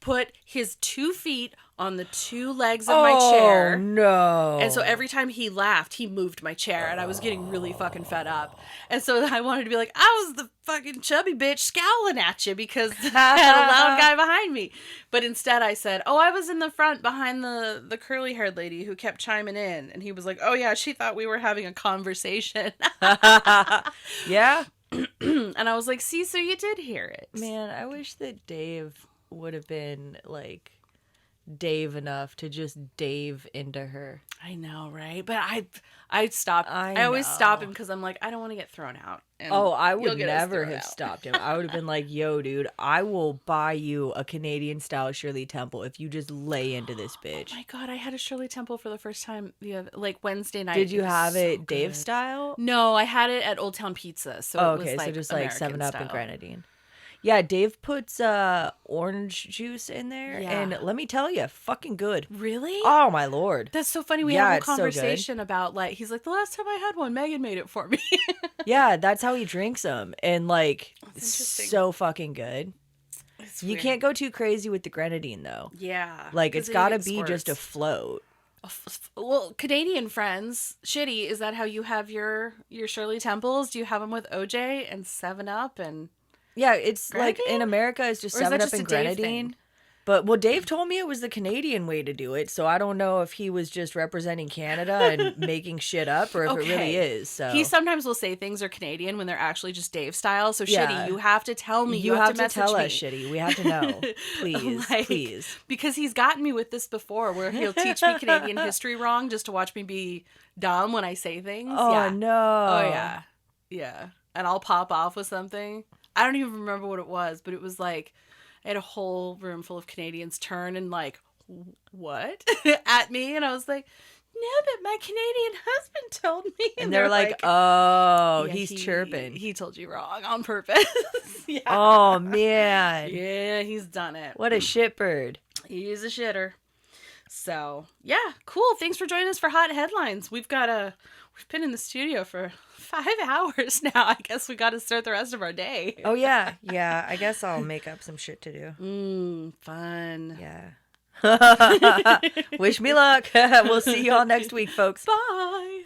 put his 2 feet on the two legs of my chair. No. And so every time he laughed, he moved my chair, and I was getting really fucking fed up. And so I wanted to be like, I was the fucking chubby bitch scowling at you because I had a loud guy behind me. But instead I said, oh, I was in the front behind the curly-haired lady who kept chiming in. And he was like, oh, yeah, she thought we were having a conversation. Yeah. And I was like, see, so you did hear it. Man, I wish that Dave would have been, like, Dave enough to just Dave into her. I know, right? But I stopped. I always stop him because I'm like, I don't want to get thrown out. And I would you'll get us never thrown have out. stopped him. I would have been like, yo, dude, I will buy you a Canadian style Shirley Temple if you just lay into this bitch. Oh my God, I had a Shirley Temple for the first time like Wednesday night. Did you have so it Dave good. style? No, I had it at Old Town Pizza. So Oh, it was okay, like so just like American 7-Up style. and grenadine. Yeah, Dave puts orange juice in there, Yeah. and let me tell you, fucking good. Really? Oh my lord. That's so funny. We Yeah, had a it's whole so good. conversation about like he's like the last time I had one, Megan made it for me. Yeah, that's how he drinks them, and like interesting. so fucking good. You can't go too crazy with the grenadine though. Yeah. Like 'cause it's then got to it be just a squirts. float. Well, Canadian friends, shitty. Is that how you have your Shirley Temples? Do you have them with OJ and 7-Up and? Yeah, it's like in Grenadine? America, it's just Or is that 7-Up just a and Dave grenadine. thing? But well, Dave told me it was the Canadian way to do it, so I don't know if he was just representing Canada and making shit up, or if it really Okay. is. So He sometimes will say things are Canadian when they're actually just Dave style. So Yeah. shitty, you have to tell me. you have have to message tell me. us, shitty. We have to know, please, Like, please. Because he's gotten me with this before, where he'll teach me Canadian history wrong just to watch me be dumb when I say things. Oh yeah. no! Oh yeah, yeah. And I'll pop off with something. I don't even remember what it was, but it was like I had a whole room full of Canadians turn and like, what? At me, and I was like, no, but my Canadian husband told me. And they're like, oh, "Yeah, he's chirping. He told you wrong on purpose. Yeah. Oh man! Yeah, he's done it. What a shitbird. He's a shitter. So, yeah, cool. Thanks for joining us for Hot Headlines. We've been in the studio for 5 hours now. I guess we got to start the rest of our day. Oh yeah, yeah. I guess I'll make up some shit to do. Fun. Yeah. Wish me luck. We'll see y'all next week, folks. Bye.